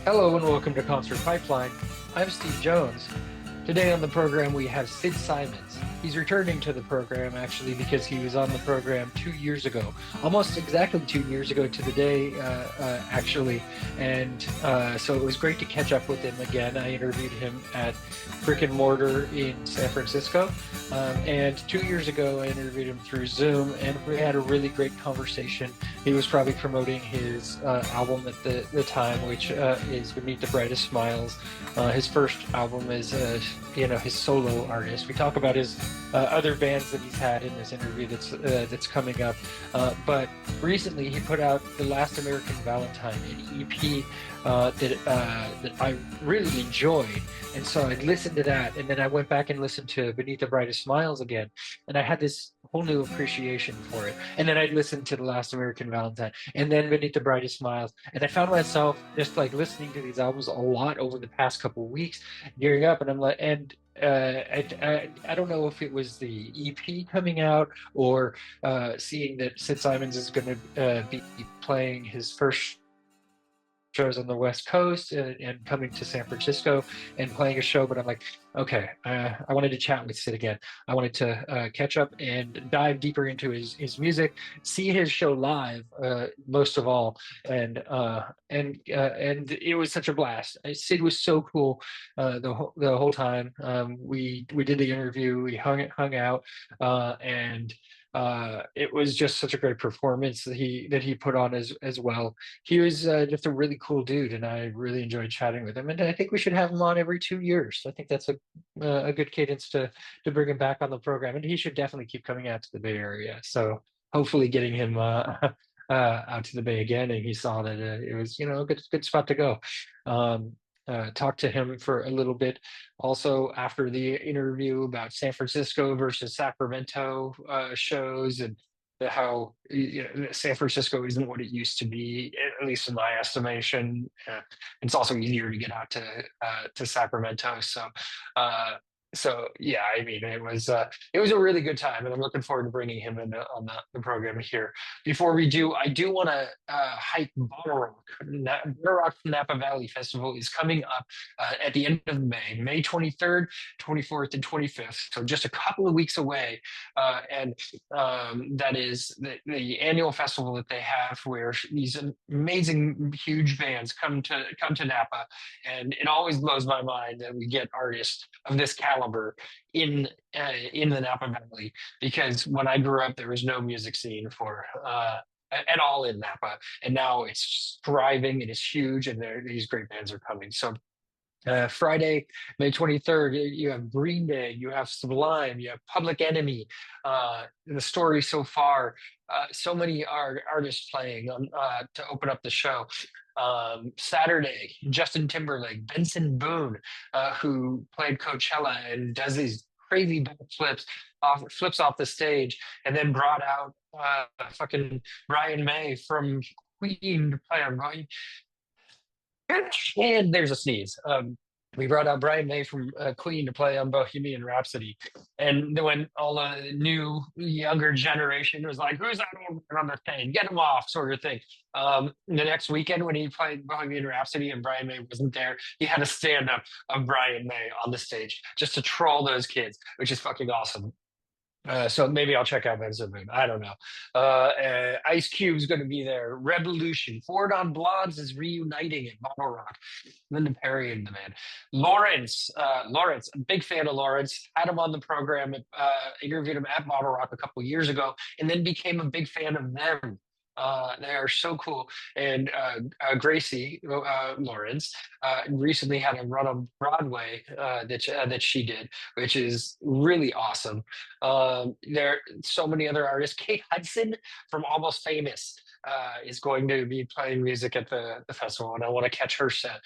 Hello and welcome to Concert Pipeline. I'm Steve Jones. Today on the program we have Sid Simons. He's returning to the program actually because he was on the program 2 years ago, almost exactly 2 years ago to the day, actually. And so it was great to catch up with him again. I interviewed him at Brick and Mortar in San Francisco. And 2 years ago, I interviewed him through Zoom, and we had a really great conversation. He was probably promoting his album at the time, which is Beneath the Brightest Smiles. His first album is, his solo artist. We talk about his other bands that he's had in this interview that's coming up. But recently, he put out the Last American Valentine, an EP that I really enjoyed, and so I listened to that, and then I went back and listened to Beneath the Brightest Smiles again, and I had this whole new appreciation for it. And then I listened to the Last American Valentine, and then Beneath the Brightest Smiles, and I found myself just like listening to these albums a lot over the past couple of weeks, gearing up, and I'm like, and I don't know if it was the EP coming out or seeing that Sid Simons is going to be playing his first shows on the West Coast and coming to San Francisco and playing a show. But I'm like, okay, I wanted to chat with Sid again. I wanted to catch up and dive deeper into his music, see his show live, most of all, and it was such a blast. Sid was so cool the whole time. We did the interview, we hung out, and it was just such a great performance that he put on as well. He was just a really cool dude, and I really enjoyed chatting with him. And I think we should have him on every 2 years. I think that's a good cadence to bring him back on the program, and he should definitely keep coming out to the Bay Area. So hopefully, getting him out to the Bay again, and he saw that it was a good spot to go. Talked to him for a little bit also after the interview about San Francisco versus Sacramento shows, and how San Francisco isn't what it used to be, at least in my estimation. It's also easier to get out to Sacramento. So yeah, I mean, it was a really good time, and I'm looking forward to bringing him in on the program here. Before we do, I do want to hype Bottle Rock. Bottle Rock Napa Valley Festival is coming up at the end of May, May 23rd, 24th, and 25th. So just a couple of weeks away, and that is the annual festival that they have, where these amazing, huge bands come to Napa, and it always blows my mind that we get artists of this caliber in the Napa Valley, because when I grew up, there was no music scene for at all in Napa, and now it's thriving. It is huge, and these great bands are coming. So Friday, May 23rd, you have Green Day, you have Sublime, you have Public Enemy. The story so far, so many artists playing to open up the show. Saturday, Justin Timberlake, Benson Boone, who played Coachella and does these crazy backflips, flips off the stage, and then brought out fucking Brian May from Queen to play on. And there's a sneeze. We brought out Brian May from Queen to play on Bohemian Rhapsody, and then when all the new younger generation was like, "Who's that old man on the stage? Get him off!" sort of thing. The next weekend when he played Bohemian Rhapsody and Brian May wasn't there, he had a stand up of Brian May on the stage just to troll those kids, which is fucking awesome. So maybe I'll check out Benson Moon. I don't know. Ice Cube's going to be there. Revolution. Ford on Blondes is reuniting at Bottle Rock. Linda Perry and the man. Lawrence, a big fan of Lawrence. Had him on the program. Interviewed him at Bottle Rock a couple of years ago, and then became a big fan of them. They are so cool. And Gracie Lawrence recently had a run on Broadway that she did, which is really awesome. There are so many other artists. Kate Hudson from Almost Famous is going to be playing music at the festival, and I want to catch her set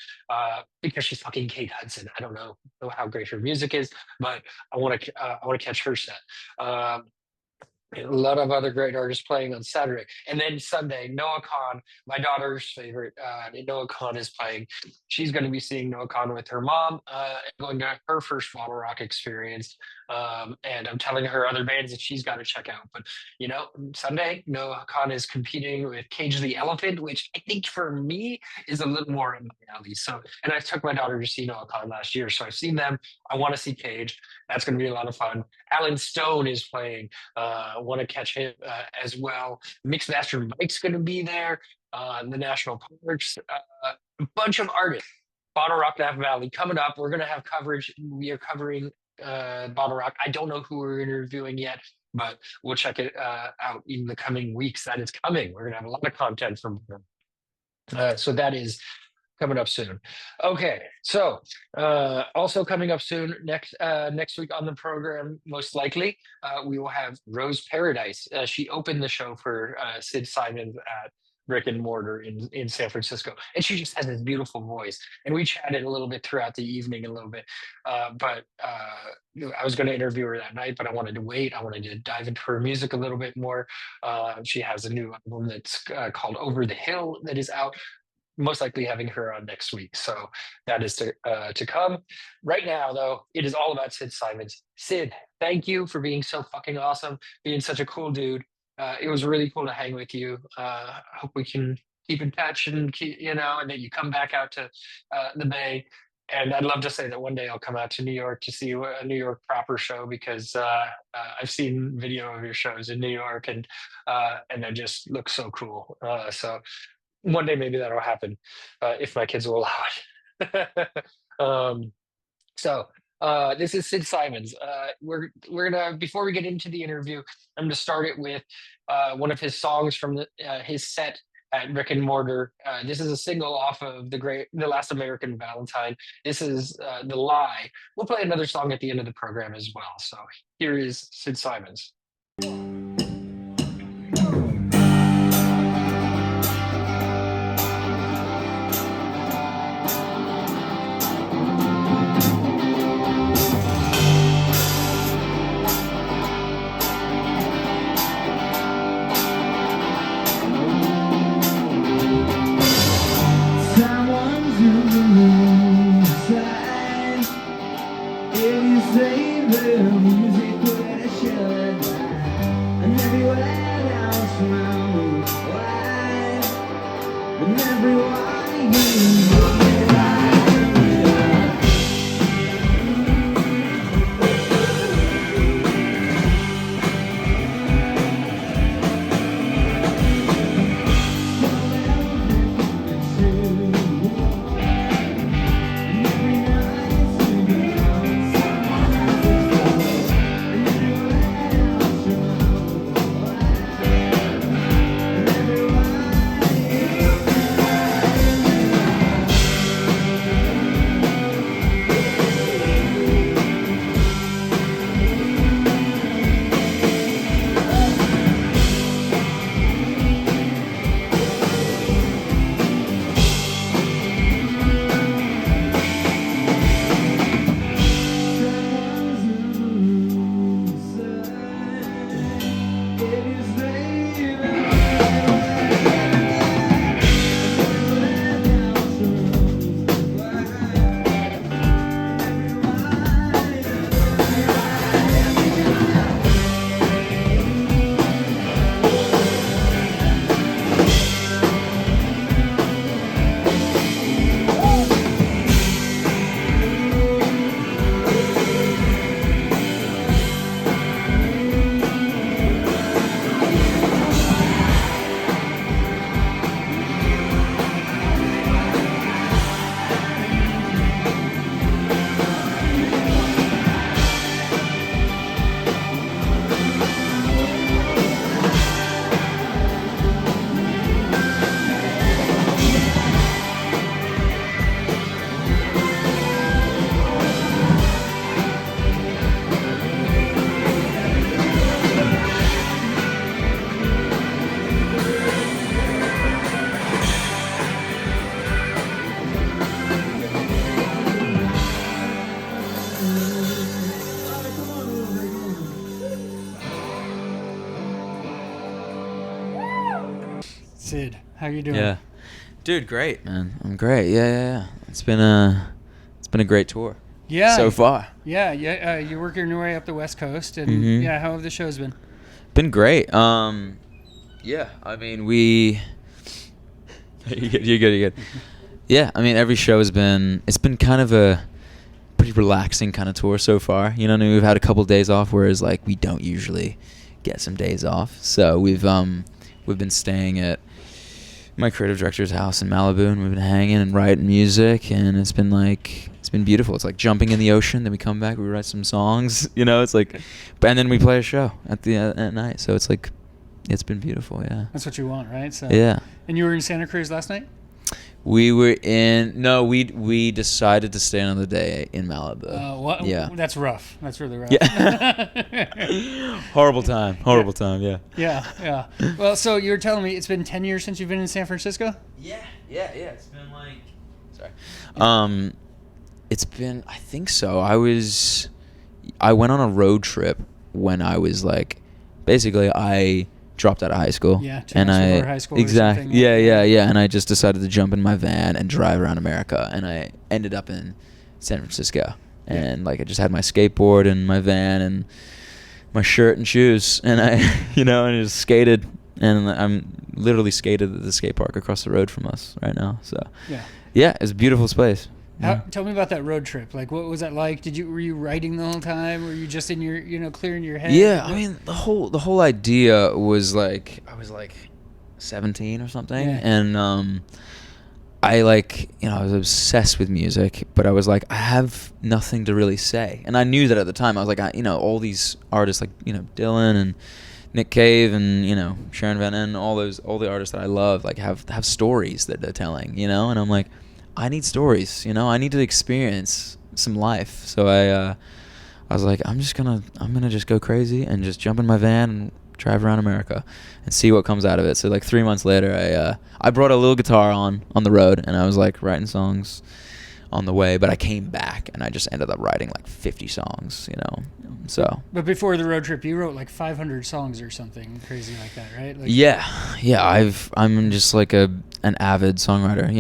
because she's fucking Kate Hudson. I don't know how great her music is, but I want to catch her set. A lot of other great artists playing on Saturday. And then Sunday, Noah Khan, my daughter's favorite, Noah Khan is playing. She's going to be seeing Noah Khan with her mom, going to her first Bottle Rock experience. And I'm telling her other bands that she's got to check out. But Sunday, Noah Khan is competing with Cage the Elephant, which I think for me is a little more in my alley. So, and I took my daughter to see Noah Khan last year, so I've seen them. I want to see Cage. That's going to be a lot of fun. Alan Stone is playing. Want to catch him as well. Mixmaster Mike's going to be there. The National Parks. A bunch of artists. Bottle Rock Napa Valley coming up. We're going to have coverage. We are covering Bottle Rock. I don't know who we're interviewing yet, but we'll check it out in the coming weeks. That is coming. We're going to have a lot of content from them. So that is coming up soon. Okay, so also coming up soon next week on the program, most likely we will have Rose Paradise. She opened the show for Sid Simons at Brick and Mortar in San Francisco, and she just has this beautiful voice. And we chatted a little bit throughout the evening, a little bit, but I was going to interview her that night, but I wanted to wait. I wanted to dive into her music a little bit more. She has a new album that's called Over the Hill that is out, most likely having her on next week. So that is to come. Right now, though, it is all about Sid Simons. Sid, thank you for being so fucking awesome, being such a cool dude. It was really cool to hang with you. I hope we can keep in touch and and that you come back out to the Bay. And I'd love to say that one day I'll come out to New York to see a New York proper show, because I've seen video of your shows in New York, and they just look so cool. So one day maybe that'll happen if my kids will allow it. This is Sid Simons. We're gonna, before we get into the interview, I'm gonna start it with one of his songs from his set at Brick and Mortar. This is a single off of the Last American Valentine. This is The Lie. We'll play another song at the end of the program as well. So here is Sid Simons. Sid, how you doing? Yeah, dude, great, man. I'm great. Yeah. It's been a great tour. Yeah. so far. Yeah. You're working your way up the West Coast, and Mhm. yeah, how have the shows been? Been great. Yeah, I mean, we. You're good. You're good. You're good. Yeah, I mean, every show has been. It's been kind of a pretty relaxing kind of tour so far. You know what I mean? We've had a couple days off, whereas like we don't usually get some days off. So we've been staying at my creative director's house in Malibu, and we've been hanging and writing music, and it's been beautiful. It's like jumping in the ocean. Then we come back, we write some songs. You know, it's like, and then we play a show at night. So it's like, it's been beautiful. Yeah. That's what you want, right? So Yeah. And you were in Santa Cruz last night? We were in no. We decided to stay another day in Malibu. What? Yeah. That's rough. That's really rough. Yeah. Horrible time. Horrible time. Yeah. Yeah. Well, so you were telling me it's been 10 years since you've been in San Francisco? Yeah. It's been like. Sorry. It's been. I think so. I went on a road trip when I was like, basically I dropped out of high school. Yeah. And I high school. Exactly. Yeah. And I just decided to jump in my van and drive around America, and I ended up in San Francisco. And like I just had my skateboard and my van and my shirt and shoes, and I, and I just skated, and I'm literally skated at the skate park across the road from us right now. So yeah, it's a beautiful place. Tell me about that road trip. Like, what was that like? Were you writing the whole time? Were you just in your, clearing your head? Yeah, I mean, the whole idea was like, I was like 17 or something, and I like, I was obsessed with music, but I was like, I have nothing to really say, and I knew that at the time. I was like, all these artists like, Dylan and Nick Cave and Sharon Van Etten, all the artists that I love, like have stories that they're telling, and I'm like, I need stories, I need to experience some life. So I was like, I'm gonna just go crazy and just jump in my van and drive around America and see what comes out of it. So like 3 months later, I brought a little guitar on the road, and I was like writing songs on the way, but I came back and I just ended up writing like 50 songs, So. But before the road trip, you wrote like 500 songs or something crazy like that, right? Like, yeah. I'm just like an avid songwriter,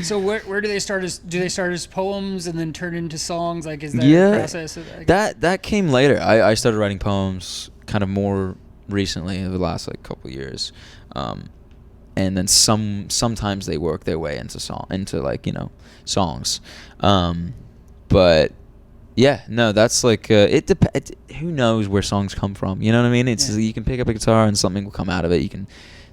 So where do they start as? Do they start as poems and then turn into songs? Like, is that a process? That came later. I started writing poems kind of more recently, over the last like couple of years, and then sometimes they work their way into songs, but. Yeah, no, that's like who knows where songs come from? You know what I mean? It's you can pick up a guitar and something will come out of it. You can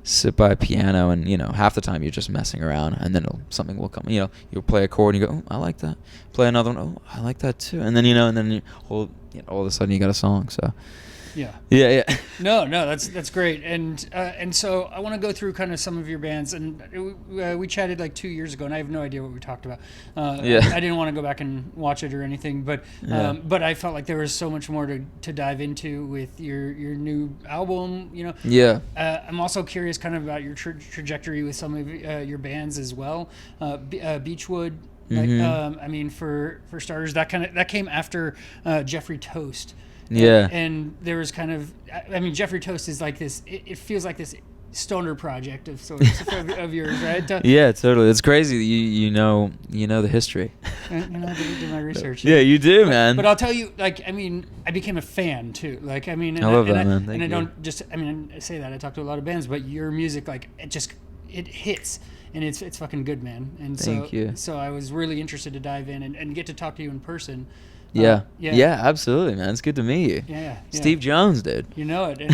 sit by a piano and half the time you're just messing around, and then something will come. You'll play a chord and you go, oh, I like that. Play another one, oh, I like that too. And then all of a sudden you got a song. So. Yeah. No, that's great, and so I want to go through kind of some of your bands, and we chatted like 2 years ago, and I have no idea what we talked about. I didn't want to go back and watch it or anything, but I felt like there was so much more to dive into with your new album. Yeah. I'm also curious kind of about your trajectory with some of your bands as well. Beachwood. Mm-hmm. I mean, for starters, that came after Jeffrey Toast. And there was kind of, I mean, Jeffrey Toast is like this, it feels like this stoner project of sorts of yours, right? Yeah, totally. It's crazy. You know the history. I did my research. Yeah, you do, man. But I'll tell you, like, I mean, I became a fan too. Like, I mean, I love that, man. Thank you. I don't just, I mean, I say that, I talk to a lot of bands, but your music, like, it hits. And it's fucking good, man. And Thank you. So I was really interested to dive in and get to talk to you in person. Yeah, absolutely, man. It's good to meet you. Yeah. Steve Jones, dude. You know it. And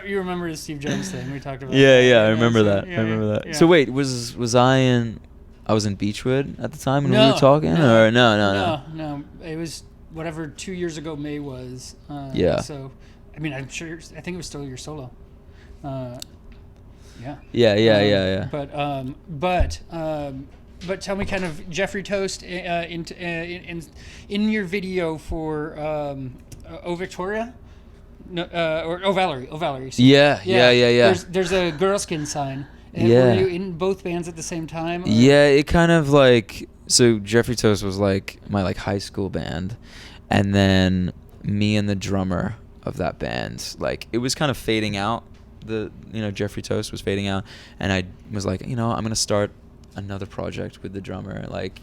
you remember the Steve Jones thing we talked about? Yeah, I remember that. Yeah. So wait, was I in Beachwood at the time when we were talking, or no? No, it was whatever 2 years ago May was. So, I mean, I think it was still your solo. Yeah. But tell me, kind of Jeffrey Toast in your video for O Victoria, or O Valerie. Yeah. There's a girl skin sign. Were you in both bands at the same time? Or? Yeah, it kind of like, so Jeffrey Toast was like my like high school band, and then me and the drummer of that band, like it was kind of fading out. Jeffrey Toast was fading out, and I was like, I'm gonna start another project with the drummer, like,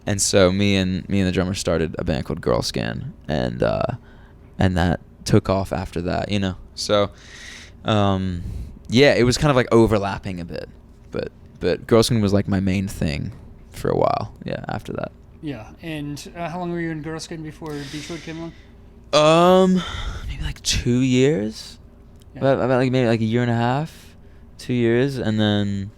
And so me and the drummer started a band called Girl Scan, and that took off after that, you know. So yeah, it was kind of like overlapping a bit, but Girl Scan was like my main thing for a while. Yeah, after that. Yeah, and how long were you in Girl Scan before Beachwood came along? Maybe like 2 years. Yeah. About like maybe like a year and a half, 2 years, and then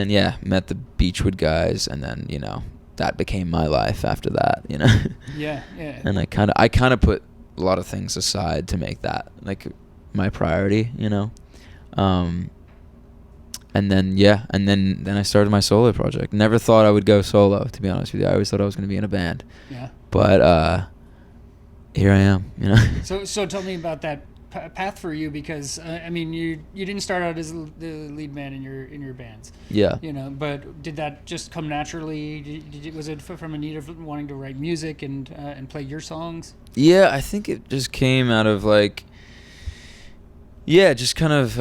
yeah, met the Beachwood guys, and then, you know, that became my life after that, you know. Yeah. And I kind of put a lot of things aside to make that like my priority, you know. And then I started my solo project. Never thought I would go solo, to be honest with you. I always thought I was going to be in a band. Yeah. But here I am, you know. So tell me about that path for you, because I mean, you didn't start out as the lead man in your bands. Yeah. You know, but did that just come naturally? Was it from a need of wanting to write music and play your songs? Yeah, I think it just came out of like, yeah, just kind of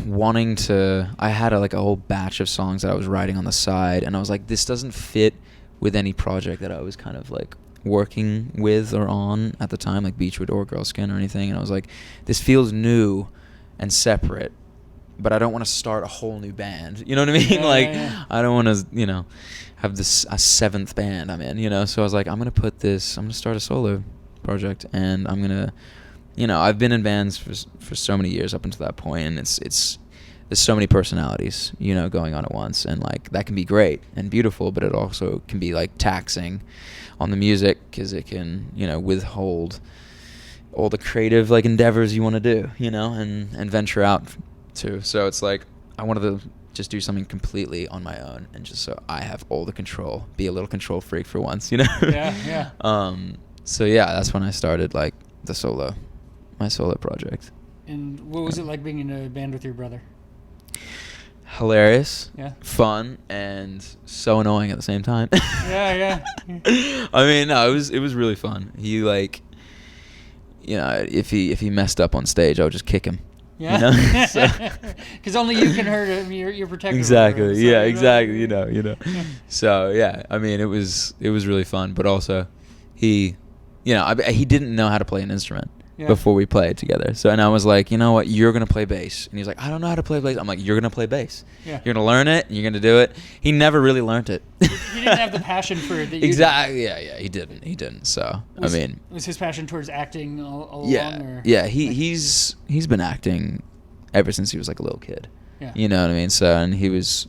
wanting to. I had a whole batch of songs that I was writing on the side, and I was like, this doesn't fit with any project that I was kind of like working with or on at the time, like Beachwood or Girl Scan or anything. And I was like, this feels new and separate, but I don't want to start a whole new band. You know what I mean? Yeah. I don't want to, you know, have a seventh band I'm in, you know? So I was like, I'm going to start a solo project, and I'm going to, you know, I've been in bands for so many years up until that point, and it's there's so many personalities, you know, going on at once, and like that can be great and beautiful, but it also can be like taxing on the music, because it can, you know, withhold all the creative like endeavors you want to do, you know, and venture out to. So it's like I wanted to just do something completely on my own, and just so I have all the control, be a little control freak for once, you know. Yeah. So yeah, that's when I started like my solo project. And what was it like being in a band with your brother? Hilarious, yeah, fun, and so annoying at the same time. yeah. I mean, no, it was really fun. He like, you know, if he messed up on stage, I would just kick him. Yeah, you know? Because only you can hurt him. You're protected. Exactly. Him, so, yeah. Exactly. You know. Yeah. So yeah, I mean, it was really fun, but also, he didn't know how to play an instrument. Yeah. Before we played together. So, and I was like, you know what, you're going to play bass. And he's like, I don't know how to play bass. I'm like, you're going to play bass. Yeah. You're going to learn it, and you're going to do it. He never really learned it. He didn't have the passion for it that you exactly. did. Yeah, he didn't. So, I mean. Was his passion towards acting all yeah, along? Or? Yeah, he's been acting ever since he was like a little kid. Yeah. You know what I mean? So, and he was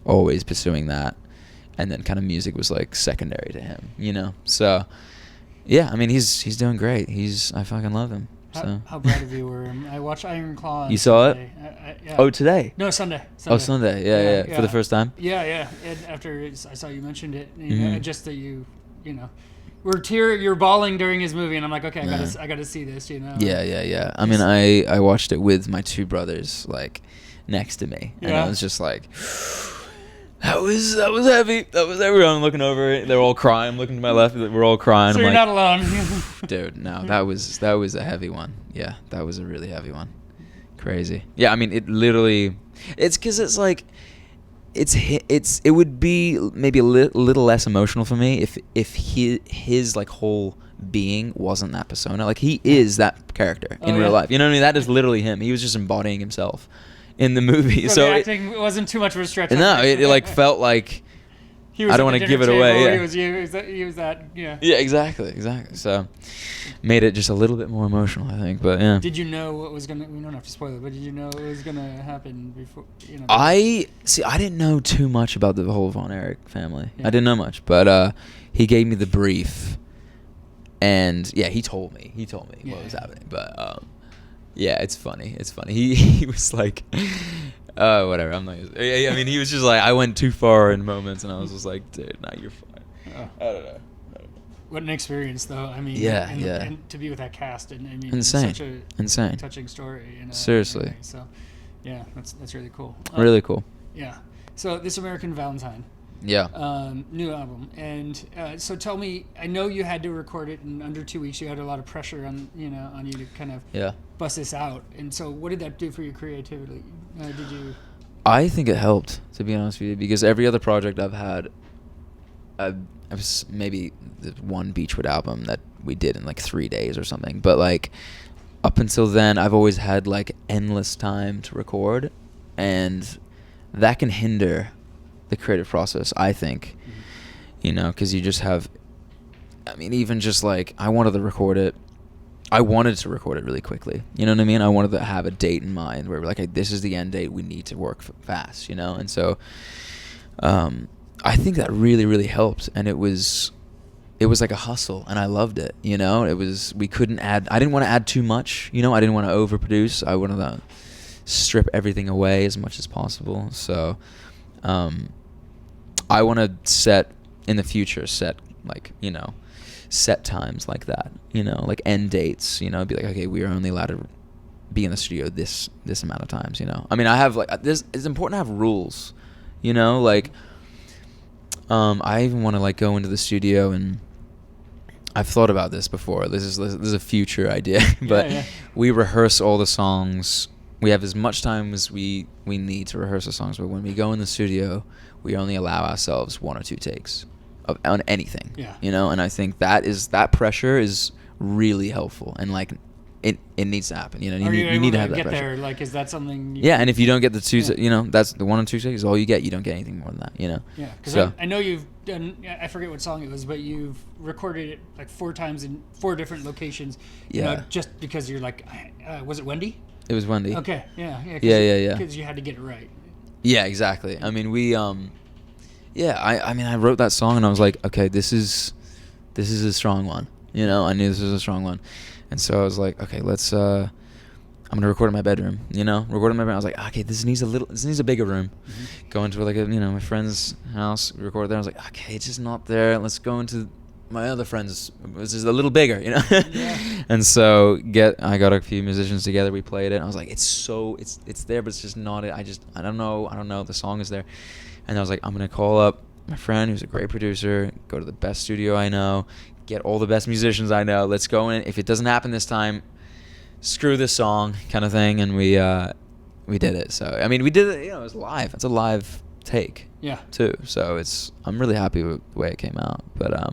always pursuing that. And then kind of music was like secondary to him, you know? So, yeah, I mean, he's doing great. I fucking love him. How proud of you were. I watched Iron Claw. You saw Sunday. it? Yeah. Oh, today? No, Sunday. Oh, Sunday. Yeah. For the first time? Yeah. And after I saw you mentioned it, just that you know, you're bawling during his movie, and I'm like, okay, I gotta see this, you know. Yeah. I mean, I watched it with my two brothers, like, next to me, and I was just like. That was heavy. That was everyone looking over it. They're all crying. I'm looking to my left. We're all crying. So I'm you're like, not alone. Dude, no, that was a heavy one. Yeah, that was a really heavy one. Crazy. Yeah, I mean, it literally. It's because it's like, it would be maybe a little less emotional for me if his like whole being wasn't that persona. Like he is that character in real life. You know what I mean? That is literally him. He was just embodying himself in the movie. So the acting wasn't too much of a stretch. No, it like felt like I don't want to give it away. Yeah. He was that. Yeah. Yeah, exactly. So made it just a little bit more emotional, I think. But yeah. Did you know what was gonna? We don't have to spoil it, but did you know what was gonna happen before? You know. I didn't know too much about the whole Von Erich family. Yeah. I didn't know much, but he gave me the brief, and yeah, he told me what was happening. But yeah, it's funny. He was like, whatever. I'm not. I mean, he was just like, I went too far in moments, and I was just like, dude, nah, you're fine. I don't know. What an experience, though. I mean, and to be with that cast, and I mean, insane, such a insane, touching story. You know, seriously. So, yeah, that's really cool. Really cool. Yeah. So, This American Valentine. Yeah. New album, and so tell me. I know you had to record it in under 2 weeks. You had a lot of pressure on you to kind of bust this out. And so, what did that do for your creativity? Did you? I think it helped, to be honest with you, because every other project I've had, it was maybe the one Beachwood album that we did in like 3 days or something. But like up until then, I've always had like endless time to record, and that can hinder the creative process, I think. You know, because you just have, I mean, even just like I wanted to record it really quickly. You know what I mean? I wanted to have a date in mind where we're like, hey, this is the end date. We need to work fast, you know? And so I think that really, really helped. And it was like a hustle, and I loved it, you know? I didn't want to add too much, you know? I didn't want to overproduce. I wanted to strip everything away as much as possible. So I want to in the future, like, you know, set times like that, you know, like end dates, you know, be like, okay, we are only allowed to be in the studio this amount of times, you know. I mean, I have like this. It's important to have rules, you know, like I even want to like go into the studio, and I've thought about this before. This is a future idea, but we rehearse all the songs. We have as much time as we need to rehearse the songs, but when we go in the studio, we only allow ourselves 1 or 2 takes on anything, you know. And I think that pressure is really helpful, and like it needs to happen, you know. You need to have that pressure. There, like, is that something? And if you don't get the 2, you know, that's the 1 or 2 takes is all you get. You don't get anything more than that, you know. Yeah, because I know you've done. I forget what song it was, but you've recorded it like 4 times in 4 different locations. You know, just because you're like, was it Wendy? It was Wendy. Okay, yeah. Because you had to get it right. Yeah, exactly. I mean, I wrote that song, and I was like, okay, this is a strong one. You know, I knew this was a strong one. And so I was like, okay, let's I'm going to record in my bedroom, you know? Record in my bedroom. I was like, okay, this needs a bigger room. Mm-hmm. Go into like my friend's house, record there. I was like, okay, it's just not there. Let's go into my other friend's, which is a little bigger, you know? Yeah. And so I got a few musicians together, we played it, and I was like, it's there, but it's just not it. I don't know, the song is there. And I was like, I'm going to call up my friend who's a great producer, go to the best studio I know, get all the best musicians I know, let's go in. If it doesn't happen this time, screw this song kind of thing. And we did it. So, I mean, we did it, you know, it was live. It's a live take, too. So I'm really happy with the way it came out. But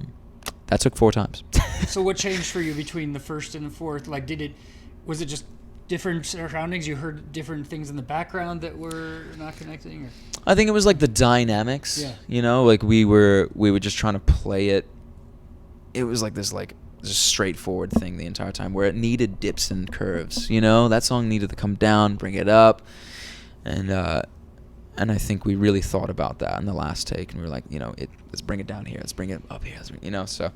that took 4 times. So what changed for you between the first and the fourth? Like, was it just different surroundings? You heard different things in the background that were not connecting? Or? I think it was like the dynamics, you know, like we were just trying to play it. It was like this just straightforward thing the entire time where it needed dips and curves, you know. That song needed to come down, bring it up, and I think we really thought about that in the last take, and we were like, you know, let's bring it down here, let's bring it up here, you know. So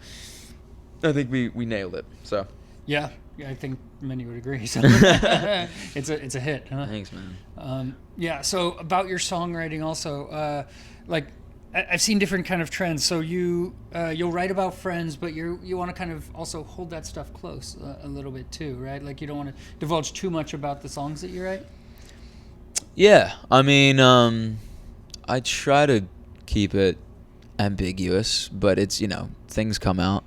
I think we nailed it. So yeah, I think many would agree. So it's a hit, huh? Thanks, man. So about your songwriting also, like I've seen different kind of trends. So you'll write about friends, but you want to kind of also hold that stuff close a little bit too, right? Like you don't want to divulge too much about the songs that you write. Yeah, I mean, I try to keep it ambiguous, but it's, you know, things come out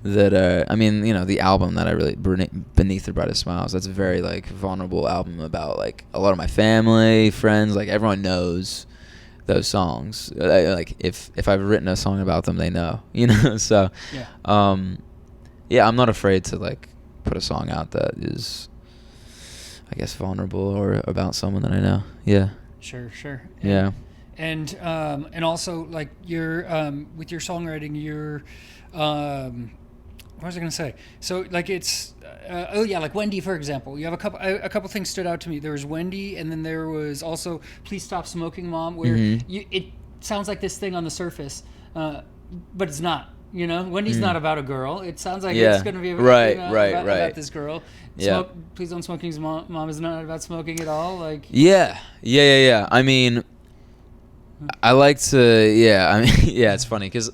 that I mean, you know, the album that I really, Beneath the Brightest Smiles, that's a very like vulnerable album about like a lot of my family, friends, like everyone knows those songs. Like if I've written a song about them, they know, you know. So I'm not afraid to like put a song out that is, I guess, vulnerable or about someone that I know. Yeah. Sure. And also like your with your songwriting, your what was I going to say? So like it's like Wendy, for example. You have a couple things stood out to me. There was Wendy, and then there was also Please Stop Smoking, Mom, where it sounds like this thing on the surface, but it's not. You know, Wendy's not about a girl. It sounds like it's going to be about this girl. Please Don't Smoking's mom is not about smoking at all. Like yeah. I mean, I like to it's funny because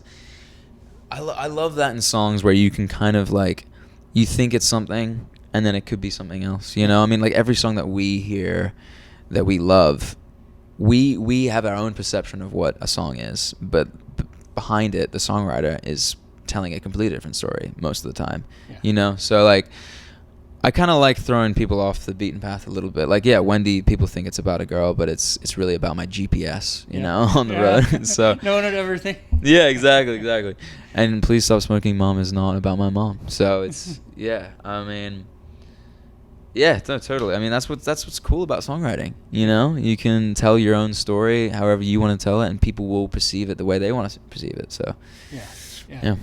I love that in songs where you can kind of like, you think it's something and then it could be something else, you know? I mean, like every song that we hear that we love, we have our own perception of what a song is, but behind it, the songwriter is telling a completely different story most of the time, you know? So like, I kind of like throwing people off the beaten path a little bit. Like, yeah, Wendy, people think it's about a girl, but it's really about my GPS, you know, on the road. So no one would ever think. Yeah, exactly. And Please Stop Smoking, Mom, is not about my mom. So it's yeah. I mean, yeah, no, totally. I mean, that's what's cool about songwriting. You know, you can tell your own story however you want to tell it, and people will perceive it the way they want to perceive it. So yeah.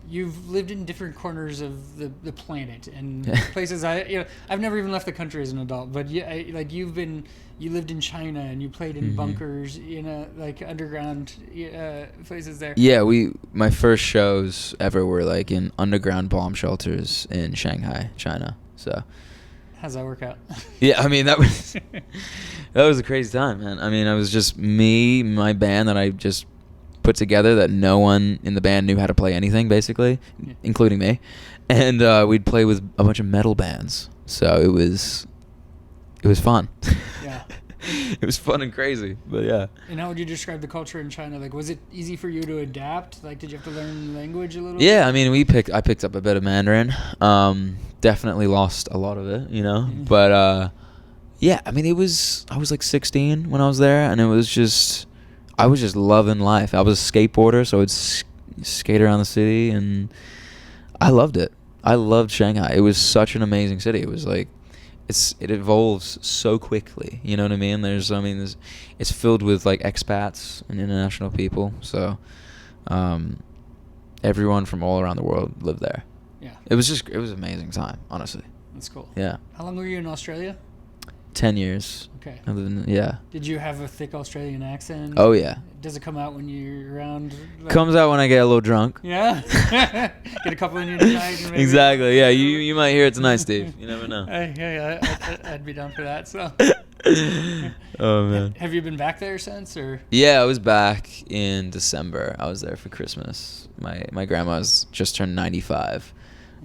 You've lived in different corners of the planet and places I've never even left the country as an adult, but you lived in China and you played in bunkers, like underground places there. Yeah, my first shows ever were like in underground bomb shelters in Shanghai, China. So how's that work out? Yeah, I mean that was a crazy time, man. I mean, I was just me, my band that I just put together that no one in the band knew how to play anything, basically, including me, and we'd play with a bunch of metal bands. So it was fun. Yeah. It was fun and crazy, but yeah. And how would you describe the culture in China? Like, was it easy for you to adapt? Like, did you have to learn the language a little bit? Yeah, I mean, I picked up a bit of Mandarin. Definitely lost a lot of it, but yeah, I mean, I was like 16 when I was there, and I was just loving life. I was a skateboarder, so I would skate around the city, and I loved it. I loved Shanghai. It was such an amazing city. It was like, it evolves so quickly. You know what I mean? It's filled with like expats and international people. So, everyone from all around the world lived there. Yeah. It was an amazing time, honestly. That's cool. Yeah. How long were you in Australia? 10 years. Okay. Yeah. Did you have a thick Australian accent? Oh, yeah. Does it come out when you're around? Comes out when I get a little drunk. Yeah? Get a couple in you tonight? Maybe? Exactly, yeah. You might hear it tonight, Steve. You never know. I'd be down for that, so. Oh, man. Have you been back there since, or? Yeah, I was back in December. I was there for Christmas. My grandma's just turned 95.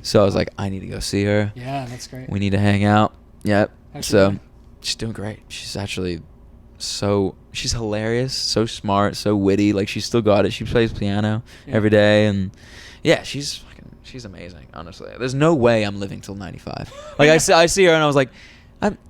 So I was like, I need to go see her. Yeah, that's great. We need to hang out. Yep. How's she So doing? She's doing great. She's actually she's hilarious, so smart, so witty. Like, she's still got it. She plays piano every day, and yeah, she's amazing. Honestly, there's no way I'm living till 95. Like, I see her and I was like,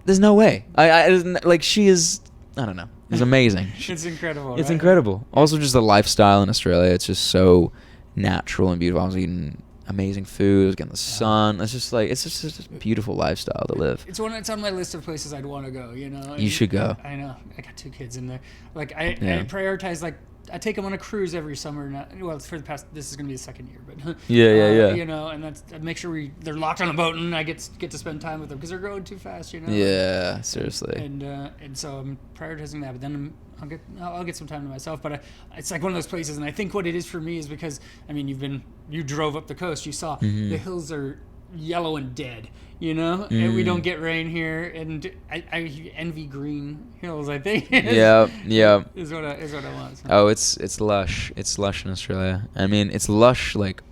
there's no way. Like, she is. I don't know. It's amazing. It's incredible. It's right? incredible. Also, just the lifestyle in Australia. It's just so natural and beautiful. I was eating amazing food, I was getting the sun. It's just a beautiful lifestyle to live. It's on my list of places I'd want to go, You should go. I know. I got 2 kids in there. Like, I prioritize, like, I take them on a cruise every summer now. Well, it's for the past, this is going to be the 2nd year, but yeah. And that's, I make sure they're locked on a boat and I get to spend time with them because they're growing too fast, Yeah, seriously. And so I'm prioritizing that, but then I'll get some time to myself. But it's like one of those places, and I think what it is for me is because, I mean, you drove up the coast, you saw the hills are yellow and dead, and we don't get rain here, and I envy green hills, I think. Yeah. is what I want. So. Oh, it's lush. It's lush in Australia. I mean, it's lush. Like,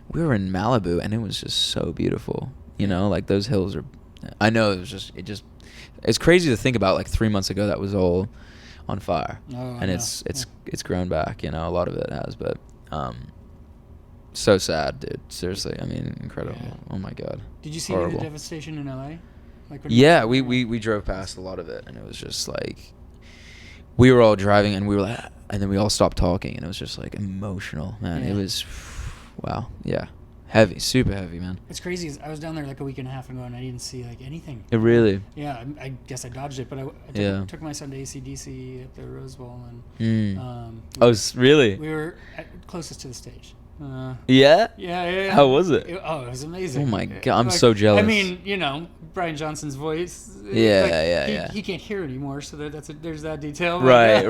we were in Malibu, and it was just so beautiful. Like, those hills are. I know it's crazy to think about. Like, 3 months ago, that was all on fire, and it's grown back. A lot of it has, but so sad, dude. Seriously, I mean, incredible. Yeah. Oh my god. Did you see the devastation in LA? Yeah, we drove past a lot of it, and it was just like, we were all driving, and we were like, and then we all stopped talking, and it was just like emotional, man. Yeah. It was, wow, yeah, heavy, super heavy, man. It's crazy. I was down there like a week and a half ago, and I didn't see like anything. It really? Yeah, I guess I dodged it, but I took my son to AC/DC at the Rose Bowl, and really? We were closest to the stage. Yeah? Yeah. How was it? It was amazing. Oh my god, I'm so jealous. I mean, Brian Johnson's voice. Yeah. He can't hear anymore, so there's that detail. Right.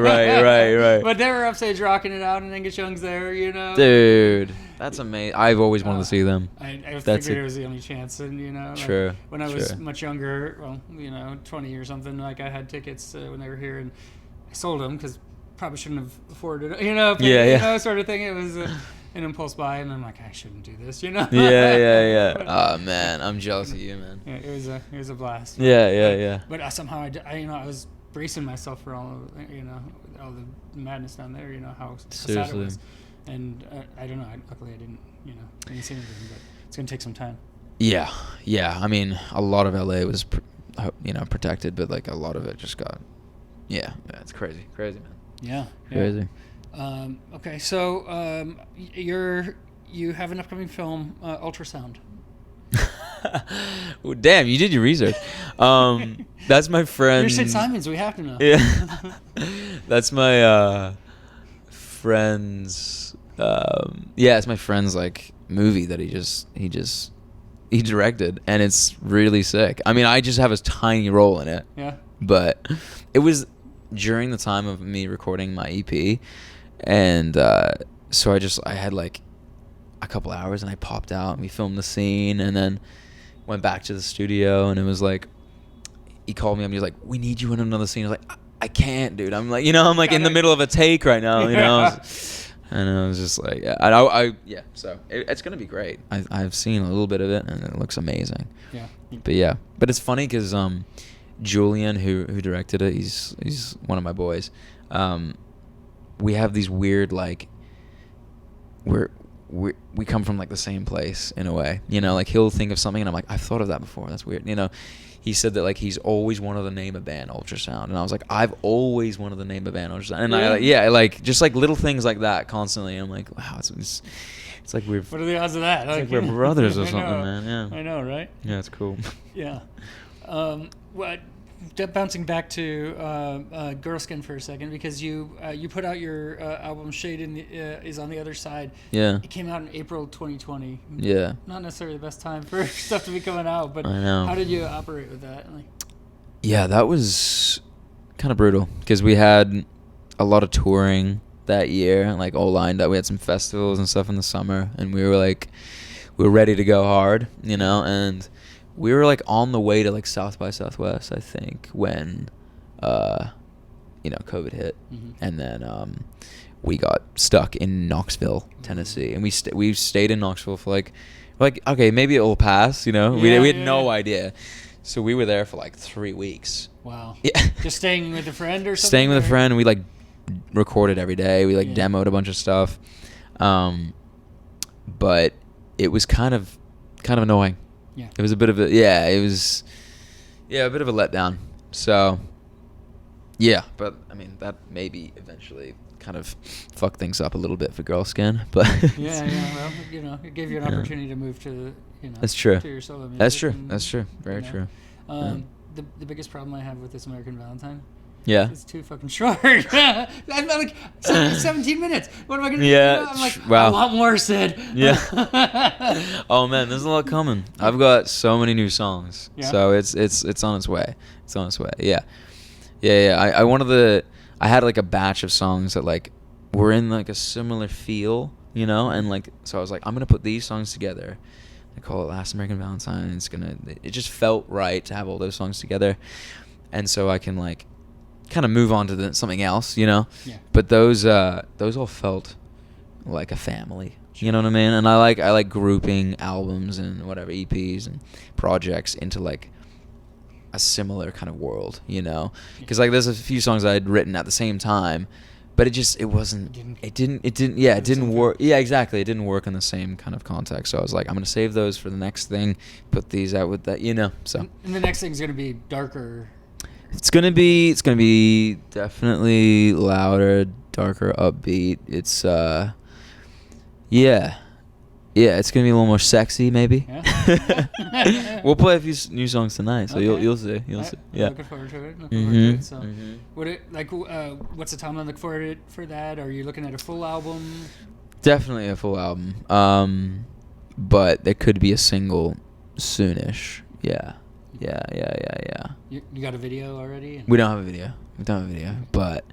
But they were upstage rocking it out, and Angus Young's there, Dude, that's amazing. I've always wanted to see them. I figured it was the only chance, and True. When I was much younger, 20 or something, like I had tickets when they were here, and I sold them because probably shouldn't have afforded it, sort of thing. It was an impulse buy, and I'm like, I shouldn't do this, Yeah. Oh man, I'm jealous of you, man. Yeah, it was a blast. Yeah. But somehow I was bracing myself for all of all the madness down there. How sad it was, and I don't know. Luckily, I didn't see anything, but it's gonna take some time. Yeah, yeah. I mean, a lot of LA was, protected, but like a lot of it just got. Yeah, it's crazy, crazy, man. Yeah. Crazy. Okay, so you have an upcoming film, Ultrasound. Well, damn, you did your research. That's my friend. You're Sid Simons. We have to know. Yeah, that's my friend's. Yeah, it's my friend's like movie that he directed, and it's really sick. I mean, I just have a tiny role in it. Yeah. But it was during the time of me recording my EP, and so I had like a couple hours, and I popped out, and we filmed the scene, and then went back to the studio, and it was like he called me up, and he was like, "We need you in another scene." I was like, I can't, dude. I'm like, I'm like in the middle of a take right now, And I was just like, yeah. So it's gonna be great. I've seen a little bit of it, and it looks amazing. Yeah. But it's funny because Julian, who directed it, he's one of my boys. We have these weird like we come from like the same place in a way, like he'll think of something and I'm like, I've thought of that before, that's weird. He said that like he's always wanted to name a band Ultrasound, and I was like, I've always wanted to name a band Ultrasound, and I like just like little things like that constantly. I'm like, wow, it's like we're, what are the odds of that? It's like we're brothers or something, man. Yeah, I know, right? Yeah, it's cool. Yeah. What? Bouncing back to Girlskin for a second, because you put out your album Shade is on the Other Side. Yeah. It came out in April 2020. Yeah. Not necessarily the best time for stuff to be coming out, but I know. How did you operate with that? Yeah, that was kind of brutal because we had a lot of touring that year, like all lined up. We had some festivals and stuff in the summer, and we were ready to go hard, and we were like on the way to like South by Southwest, I think, when COVID hit. Mm-hmm. And then we got stuck in Knoxville, Tennessee, and we stayed in Knoxville for like okay, maybe it will pass, we had no idea. So we were there for like 3 weeks. Wow. Yeah. Just staying with a friend or something? Staying with a friend, and we like recorded every day. We like demoed a bunch of stuff. But it was kind of annoying. Yeah. It was a bit of a bit of a letdown. So yeah, but I mean that maybe eventually kind of fucked things up a little bit for Girlskin, but well, it gave you an opportunity to move to that's true. To your solo music. That's true. Very true. The biggest problem I have with This American Valentine. Yeah. It's too fucking short. I'm like 17 minutes. What am I gonna do? I'm like, wow. I want more, Sid. Yeah. Oh man, there's a lot coming. I've got so many new songs. Yeah. So it's on its way. It's on its way. Yeah. I had like a batch of songs that like were in like a similar feel, and like so I was like, I'm gonna put these songs together. I call it Last American Valentine. It just felt right to have all those songs together, and so I can like kind of move on to something else, Yeah. But those all felt like a family, you know what I mean? And I like grouping albums and whatever EPs and projects into like a similar kind of world, Because like there's a few songs I had written at the same time, but it didn't work. Yeah, exactly. It didn't work in the same kind of context. So I was like, I'm gonna save those for the next thing, put these out with that, So. And the next thing's gonna be darker. It's gonna be definitely louder, darker, upbeat. It's it's gonna be a little more sexy, maybe. Yeah. We'll play a few new songs tonight, so okay. you'll see. Yeah. Looking forward to it. So, what's the timeline look forward for that? Are you looking at a full album? Definitely a full album. But there could be a single soonish. Yeah. You got a video already? We don't have a video. But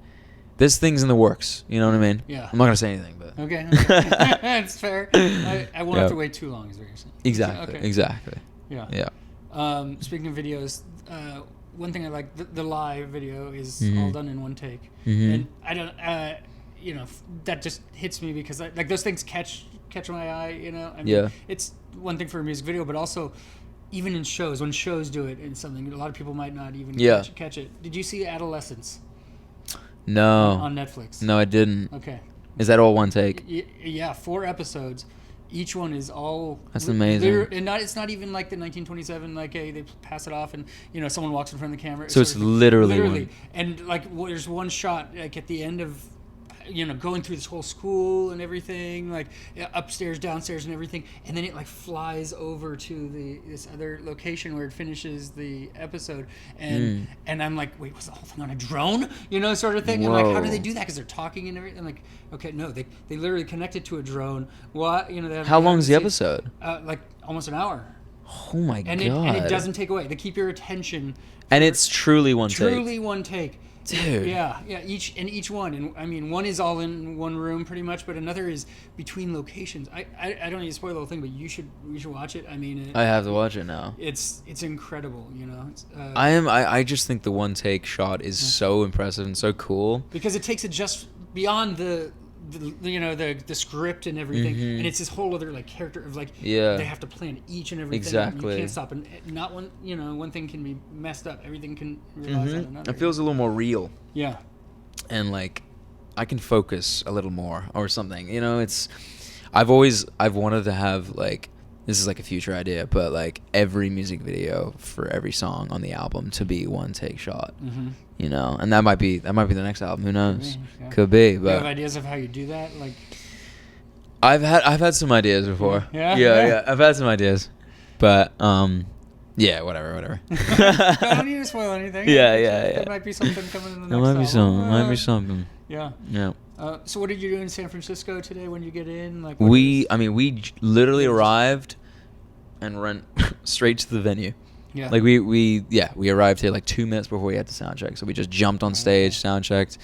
there's things in the works. You know what I mean? Yeah. I'm not gonna say anything, but okay. It's fair. I won't have to wait too long, is what you're saying. Exactly. Okay. Exactly. Yeah. Speaking of videos, one thing I like the live video is all done in one take, and I don't, that just hits me because like those things catch my eye. I mean, it's one thing for a music video, but also. Even in shows, when shows do it in something, a lot of people might not even catch it. Did you see Adolescence? No. On Netflix? No, I didn't. Okay. Is that all one take? Yeah, 4 episodes. each one is all That's amazing. And it's not even like the 1927 like hey they pass it off and someone walks in front of the camera. So it's literally one. And like there's one shot like at the end of going through this whole school and everything, like upstairs, downstairs, and everything, and then it like flies over to this other location where it finishes the episode, and I'm like, wait, was the whole thing on a drone? Sort of thing. Whoa. And like, how do they do that? Because they're talking and everything. I'm like, okay, no, they literally connect it to a drone. What they have. How long is the episode? Like almost an hour. Oh my god! And it doesn't take away. They keep your attention. And it's truly one take. Truly one take. Dude. Yeah. Each one, and I mean, one is all in one room pretty much, but another is between locations. I don't need to spoil the whole thing, but you should watch it. I mean, I have to watch it now. It's incredible, I just think the one take shot is so impressive and so cool because it takes it just beyond the script and everything, and it's this whole other like character of like they have to plan each and everything. Exactly. You can't stop, and not one one thing can be messed up. Everything can rely on another. It feels a little more real. Yeah. And like I can focus a little more or something. I've wanted to have like, this is like a future idea, but like every music video for every song on the album to be one take shot. And that might be the next album. Who knows? Yeah. Could be. But you have ideas of how you do that, like. I've had some ideas before. Yeah. I've had some ideas, but yeah, whatever. Don't need to spoil anything. Yeah. There might be something coming in the next There might be something. Yeah. So what did you do in San Francisco today when you get in? Like we literally arrived and went straight to the venue. Yeah. Like we arrived here like 2 minutes before we had to sound check, so we just jumped on stage, sound checked,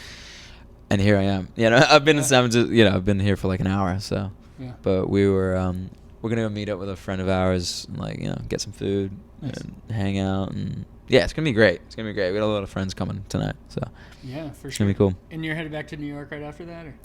and here I am. I've been in San Francisco. I've been here for like an hour. So. Yeah. But we're gonna go meet up with a friend of ours and like get some food and hang out, and it's gonna be great. We got a lot of friends coming tonight, so yeah, for sure. It's gonna be cool. And you're headed back to New York right after that, or?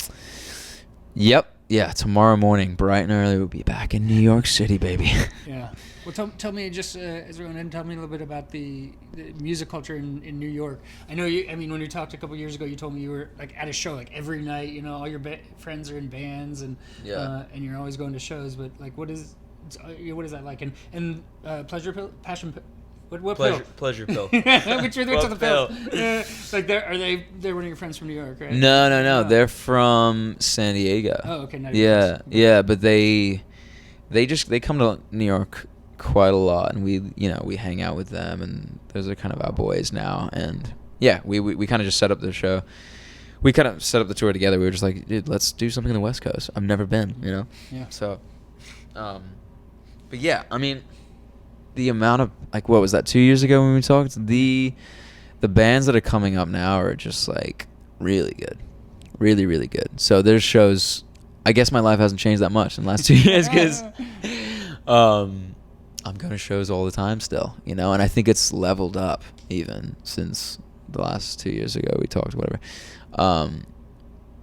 Yep. Yeah, tomorrow morning, bright and early, we'll be back in New York City, baby. Yeah. Well, tell me just as we're going in, tell me a little bit about the music culture in New York. I know you. I mean, when we talked a couple years ago, you told me you were like at a show like every night. All your friends are in bands, and and you're always going to shows. But like, what is that like? And pleasure pill, passion pill. What pill? Pleasure pill. Which are the pills? Like, they're one of your friends from New York, right? No. Oh. They're from San Diego. Oh, okay. Yeah. But they come to New York quite a lot, and we hang out with them, and those are kind of our boys now. And yeah, we kind of just set up the show. We kind of set up the tour together. We were just like, dude, let's do something on the West Coast. I've never been, Yeah. So, but yeah, I mean, the amount of like, what was that, 2 years ago when we talked? The bands that are coming up now are just like really good, really, really good. So there's shows. I guess my life hasn't changed that much in the last 2 years because I'm going to shows all the time still, and I think it's leveled up even since the last 2 years ago we talked, whatever.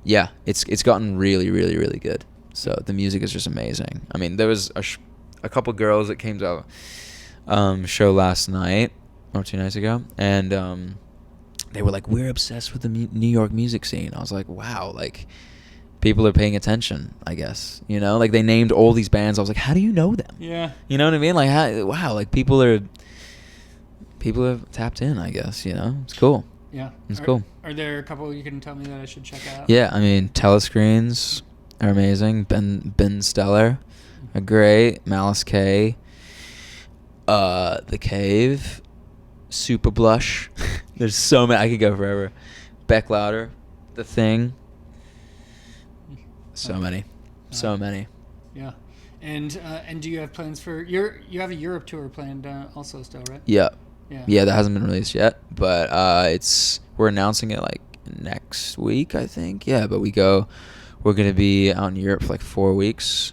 Yeah, it's gotten really, really, really good. So the music is just amazing. I mean, there was a couple girls that came to our show last night or 2 nights ago, and they were like, we're obsessed with the New York music scene. I was like, wow, like people are paying attention, I guess, like they named all these bands. I was like, how do you know them? Yeah. You know what I mean? Like, wow, like people have tapped in, I guess, it's cool. Yeah. It's cool. Are there a couple you can tell me that I should check out? Yeah, I mean, Telescreens are amazing. Ben Stellar are great. Malice K, The Cave, Super Blush. There's so many. I could go forever. Beck Louder, The Thing. So many. Yeah. And do you have plans for you have a Europe tour planned also still, right? Yeah. Yeah, that hasn't been released yet, but we're announcing it like next week, I think. Yeah, but we're gonna be out in Europe for like 4 weeks.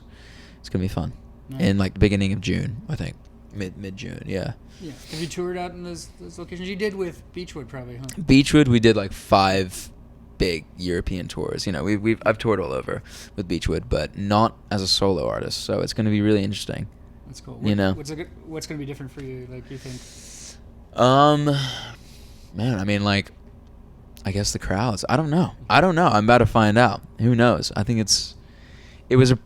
It's gonna be fun. Nice. In like the beginning of June, I think. Mid June, yeah. Yeah. Have you toured out in those locations? You did with Beachwood probably, huh? Beachwood, we did like 5 big European tours. I've toured all over with Beachwood, but not as a solo artist. So it's gonna be really interesting. That's cool. What's gonna be different for you, like, you think? Man, I mean, like, I guess the crowds. I don't know. I'm about to find out. Who knows? I think it was a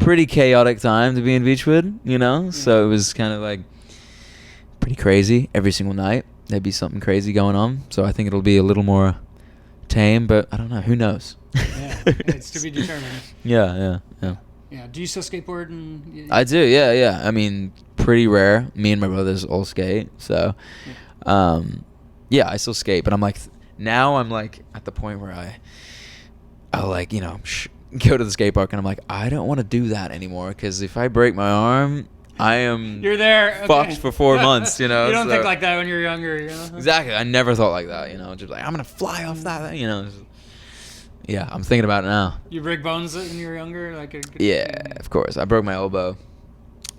pretty chaotic time to be in Beechwood, you know? So it was kind of like pretty crazy every single night. There'd be something crazy going on. So I think it'll be a little more tame, but I don't know. Who knows? Yeah, it's to be determined. Yeah. Yeah. Do you still skateboard? I do, yeah. I mean, pretty rare. Me and my brothers all skate, so yeah, I still skate. But I'm like, now I'm like at the point where I'll like, you know, go to the skate park and I'm like, I don't want to do that anymore because if I break my arm, I am You're there fucked for 4 months, you know. You don't think like that when you're younger, you know? Exactly. I never thought like that, you know. Just like I'm gonna fly off that thing, you know. Yeah, I'm thinking about it now. You break bones when you were younger, Yeah, of course. I broke my elbow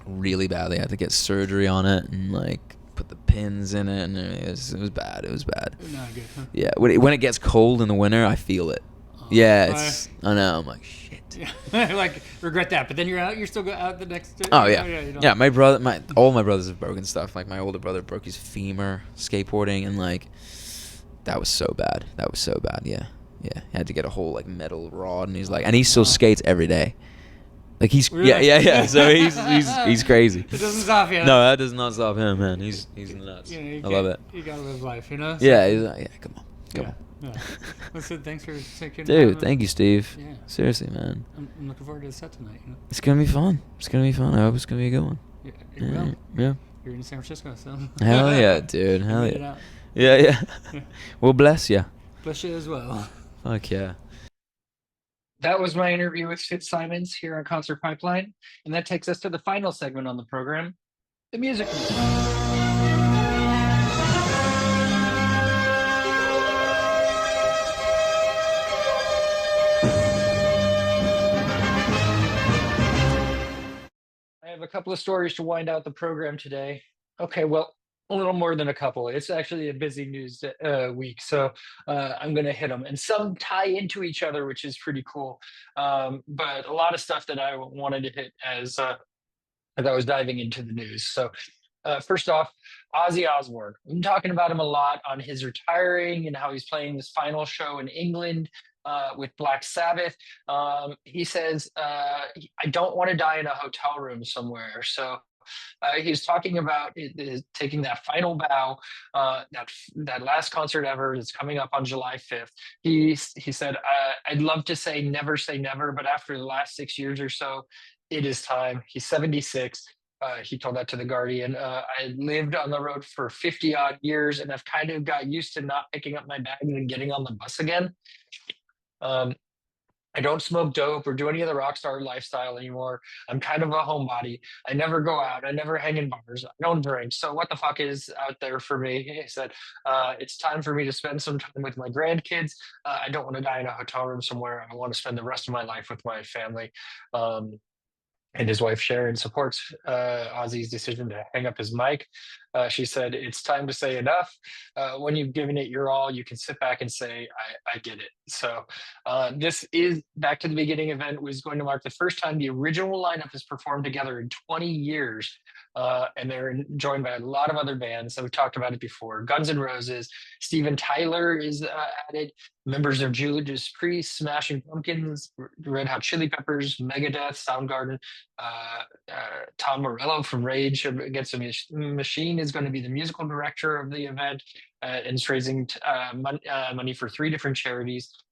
really badly. I had to get surgery on it and like put the pins in it, and it was bad. It was bad. Not good, huh? Yeah, when it gets cold in the winter, I feel it. Yeah, I know. I'm like shit. Yeah. Like regret that, but then you're out. You're still out the next. Oh yeah, yeah. All my brothers have broken stuff. Like my older brother broke his femur skateboarding, and like that was so bad. Yeah. He had to get a whole like metal rod, and he still skates every day. Like he's really? yeah. So he's crazy. It doesn't stop you. No, that does not stop him, man. He's nuts. I love it. You gotta live life, you know. So, Yeah, come on. Yeah. Listen, thanks for taking. Dude, thank you, Steve. Yeah. Seriously, man. I'm looking forward to the set tonight. You know? It's gonna be fun. I hope it's gonna be a good one. Yeah. Yeah. You're in San Francisco, so. Hell yeah, dude. Hell yeah. Yeah. Well, bless you. Bless you as well. Fuck yeah. That was my interview with Sid Simons here on Concert Pipeline, and that takes us to the final segment on the program, the music news. I have a couple of stories to wind out the program today. Okay, well, a little more than a couple. It's actually a busy news week, so I'm going to hit them. And some tie into each other, which is pretty cool. But a lot of stuff that I wanted to hit as I was diving into the news. So first off, Ozzy Osbourne. We've been talking about him a lot on his retiring and how he's playing this final show in England with Black Sabbath. He says, I don't want to die in a hotel room somewhere. So he's talking about taking that final bow, that last concert ever that's coming up on July 5th. He said, I'd love to say never, but after the last 6 years or so, it is time. He's 76. He told that to The Guardian. I lived on the road for 50 odd years, and I've kind of got used to not picking up my bags and getting on the bus again. I don't smoke dope or do any of the rock star lifestyle anymore. I'm kind of a homebody. I never go out. I never hang in bars. I don't drink. So what the fuck is out there for me? He said, it's time for me to spend some time with my grandkids. I don't want to die in a hotel room somewhere. I want to spend the rest of my life with my family. And his wife Sharon supports Ozzy's decision to hang up his mic. She said, it's time to say enough. When you've given it your all, you can sit back and say, I did it. So this is Back to the Beginning event was going to mark the first time the original lineup has performed together in 20 years. And they're joined by a lot of other bands. So we talked about it before. Guns N' Roses, Steven Tyler is added, members of Judas Priest, Smashing Pumpkins, Red Hot Chili Peppers, Megadeth, Soundgarden, Tom Morello from Rage Against the Machine is going to be the musical director of the event, and is raising money for 3 different charities.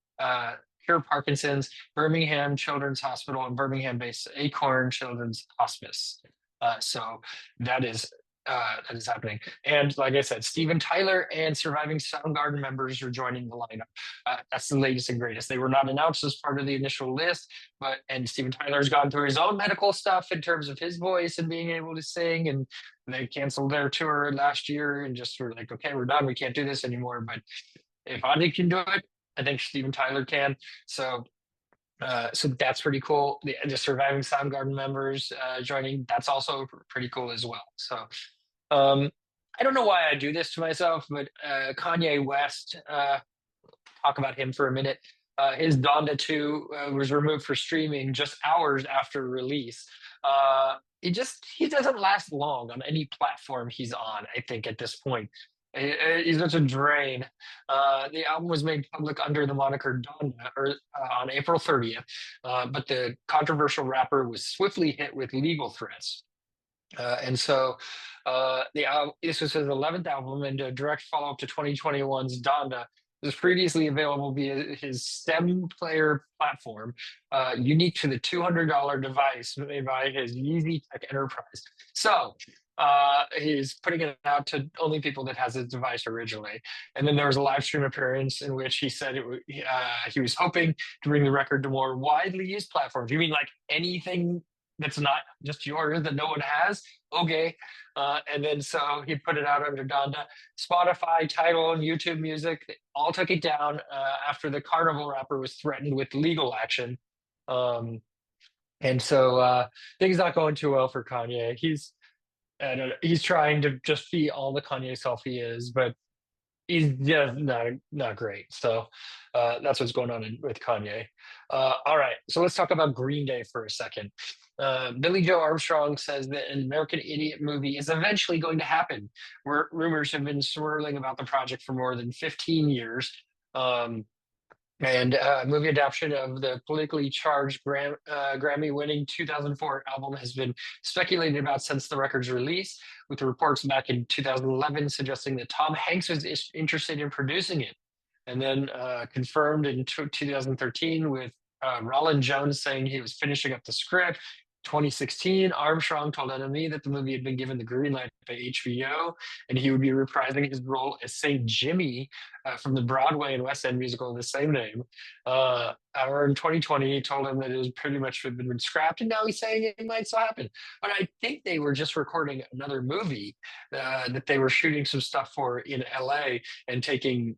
Cure Parkinson's, Birmingham Children's Hospital, and Birmingham-based Acorn Children's Hospice. So that is happening. And like I said, Steven Tyler and surviving Soundgarden members are joining the lineup. That's the latest and greatest. They were not announced as part of the initial list, and Steven Tyler's gone through his own medical stuff in terms of his voice and being able to sing, and they canceled their tour last year and just were like, okay, we're done. We can't do this anymore. But if Ozzy can do it, I think Steven Tyler can. So that's pretty cool. The surviving Soundgarden members joining, that's also pretty cool as well. So I don't know why I do this to myself, but Kanye West, talk about him for a minute. His Donda 2 was removed for streaming just hours after release. He doesn't last long on any platform he's on, I think, at this point. He's such a drain. The album was made public under the moniker Donda on April 30th, but the controversial rapper was swiftly hit with legal threats. And so this was his 11th album and a direct follow-up to 2021's Donda. It was previously available via his STEM player platform, unique to the $200 device made by his Yeezy Tech Enterprise. So he's putting it out to only people that has his device originally. And then there was a live stream appearance in which he said he was hoping to bring the record to more widely used platforms. You mean like anything that's not just yours that no one has? Okay. And then so he put it out under Donda. Spotify, Tidal, and YouTube Music all took it down after the Carnival rapper was threatened with legal action. Um, and so things not going too well for Kanye. He's trying to just be all the Kanye self he is, but he's just not great. So that's what's going on with Kanye. All right, so let's talk about Green Day for a second. Billy Joe Armstrong says that an American Idiot movie is eventually going to happen. Rumors have been swirling about the project for more than 15 years. And movie adaptation of the politically charged Grammy-winning 2004 album has been speculated about since the record's release, with reports back in 2011 suggesting that Tom Hanks was interested in producing it, and then confirmed in 2013 with Roland Jones saying he was finishing up the script. 2016, Armstrong told NME that the movie had been given the green light by HBO, and he would be reprising his role as Saint Jimmy from the Broadway and West End musical of the same name. However, in 2020, he told him that it was pretty much been scrapped, and now he's saying it might still happen. But I think they were just recording another movie that they were shooting some stuff for in LA and taking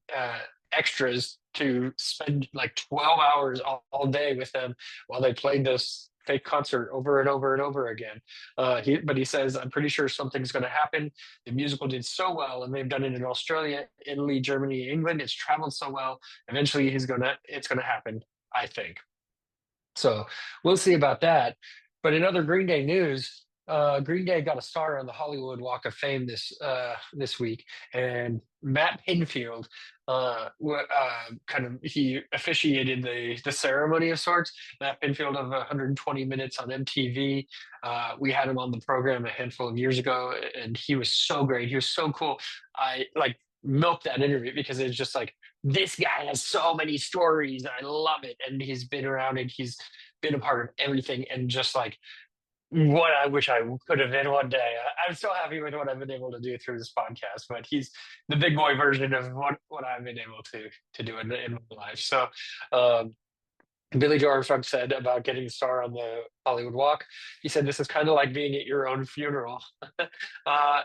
extras to spend like 12 hours all day with them while they played this fake concert over and over and over again. But he says, I'm pretty sure something's going to happen. The musical did so well, and they've done it in Australia, Italy, Germany, England. It's traveled so well. Eventually, it's going to happen, I think. So we'll see about that. But in other Green Day news, Green Day got a star on the Hollywood Walk of Fame this week, and Matt Pinfield he officiated the ceremony of sorts. Matt Pinfield of 120 Minutes on MTV. We had him on the program a handful of years ago, and he was so great. He was so cool. I like milked that interview because it's just like, this guy has so many stories. I love it, and he's been around and he's been a part of everything, and just like what I wish I could have been one day. I'm so happy with what I've been able to do through this podcast, but he's the big boy version of what I've been able to do in my life. So Billy Joe Armstrong said about getting a star on the Hollywood Walk, he said, this is kind of like being at your own funeral.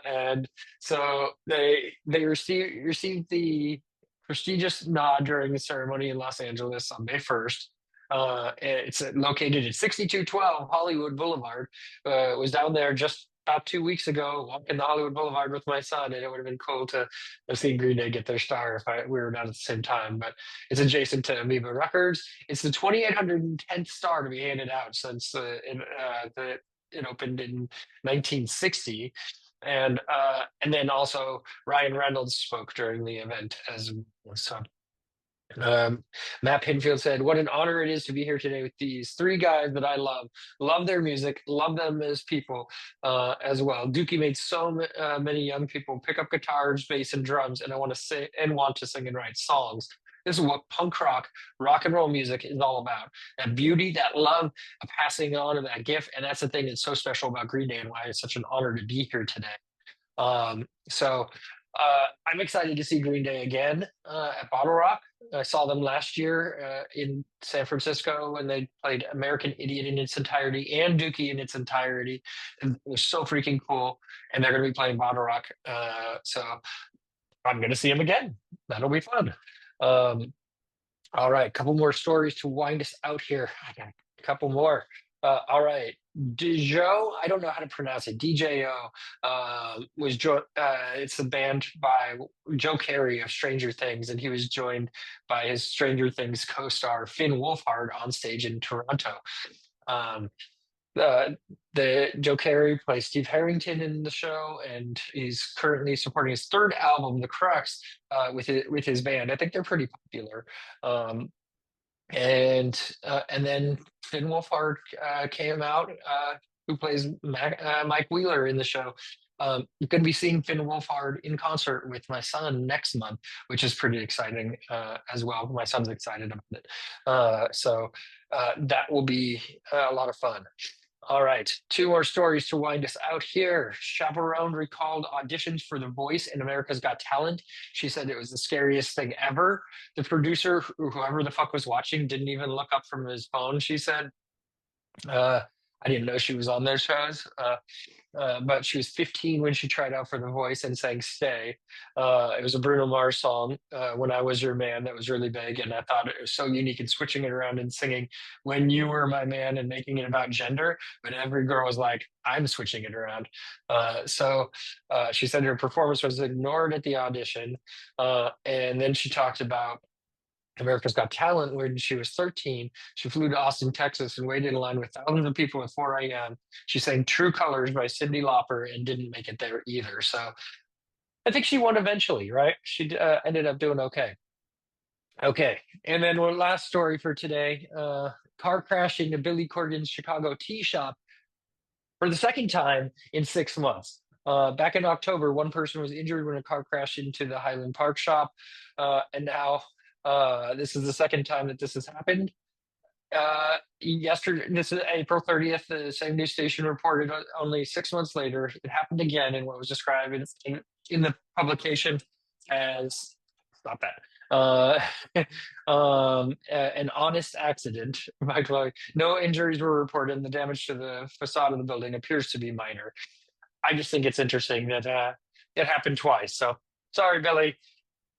And so they received the prestigious nod during the ceremony in Los Angeles on May 1st. It's located at 6212 Hollywood Boulevard. Was down there just about 2 weeks ago, walking the Hollywood Boulevard with my son, and it would have been cool to have seen Green Day get their star if we were down at the same time. But it's adjacent to Amoeba Records. It's the 2810th star to be handed out since it opened in 1960. And then also Ryan Reynolds spoke during the event as so. Matt Pinfield said, what an honor it is to be here today with these three guys that I love their music, love them as people as well. Dookie made so many young people pick up guitars, bass, and drums, and want to sing and write songs. This is what punk rock and roll music is all about. That beauty, that love, a passing on of that gift. And that's the thing that's so special about Green Day and why it's such an honor to be here today. I'm excited to see Green Day again at Bottle Rock. I saw them last year in San Francisco when they played American Idiot in its entirety and Dookie in its entirety. It was so freaking cool. And they're going to be playing Bottle Rock. So I'm going to see them again. That'll be fun. All right, a couple more stories to wind us out here. I got a couple more. All right. Dijo, I don't know how to pronounce it. DJO it's the band by Joe Carey of Stranger Things, and he was joined by his Stranger Things co-star Finn Wolfhard on stage in Toronto. the Joe Carey plays Steve Harrington in the show, and he's currently supporting his third album, The Crux, with his band. I think they're pretty popular. Um, and then Finn Wolfhard came out, who plays Mike Wheeler in the show. You're going to be seeing Finn Wolfhard in concert with my son next month, which is pretty exciting as well. My son's excited about it, so that will be a lot of fun. All right, two more stories to wind us out here. Chaperone recalled auditions for The Voice and America's Got Talent. She said it was the scariest thing ever. The producer, whoever the fuck was watching, didn't even look up from his phone, she said. I didn't know she was on their shows. But she was 15 when she tried out for The Voice and sang Stay. It was a Bruno Mars song, When I Was Your Man, that was really big. And I thought it was so unique, and switching it around and singing When You Were My Man and making it about gender. But every girl was like, I'm switching it around. So she said her performance was ignored at the audition. And then she talked about America's Got Talent when she was 13. She flew to Austin, Texas, and waited in line with thousands of people at 4 a.m. She sang True Colors by Cyndi Lauper and didn't make it there either. So I think she won eventually, right? She ended up doing okay. Okay. And then one last story for today. Car crash into Billy Corgan's Chicago tea shop for the second time in 6 months. Back in October, one person was injured when a car crashed into the Highland Park shop. And now this is the second time that this has happened. Yesterday, this is April 30th, the same news station reported only 6 months later, it happened again in what was described in the publication as, stop that, an honest accident. By Chloe. No injuries were reported, and the damage to the facade of the building appears to be minor. I just think it's interesting that it happened twice. So sorry, Billy.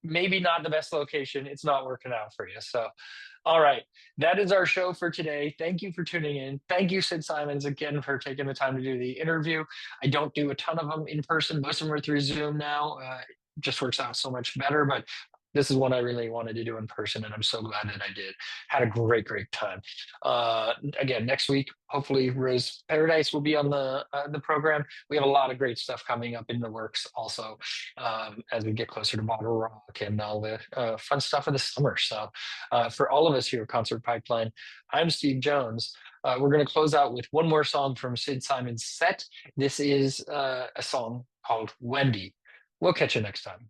Maybe not the best location. It's not working out for you. So, all right. That is our show for today. Thank you for tuning in. Thank you, Sid Simons, again, for taking the time to do the interview. I don't do a ton of them in person. Most of them are through Zoom now. It just works out so much better. But this is one I really wanted to do in person, and I'm so glad that I did. Had a great time. Again, next week, hopefully Rose Paradise will be on the program. We have a lot of great stuff coming up in the works also, as we get closer to Bottle Rock and all the fun stuff of the summer. So for all of us here at Concert Pipeline, I'm Steve Jones. We're going to close out with one more song from Sid Simons' set. This is a song called Wendy. We'll catch you next time.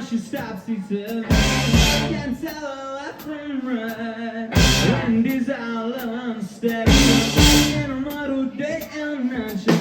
She stops, he says, I can't tell her left from right. Wendy's all unsteady, in a model day and night.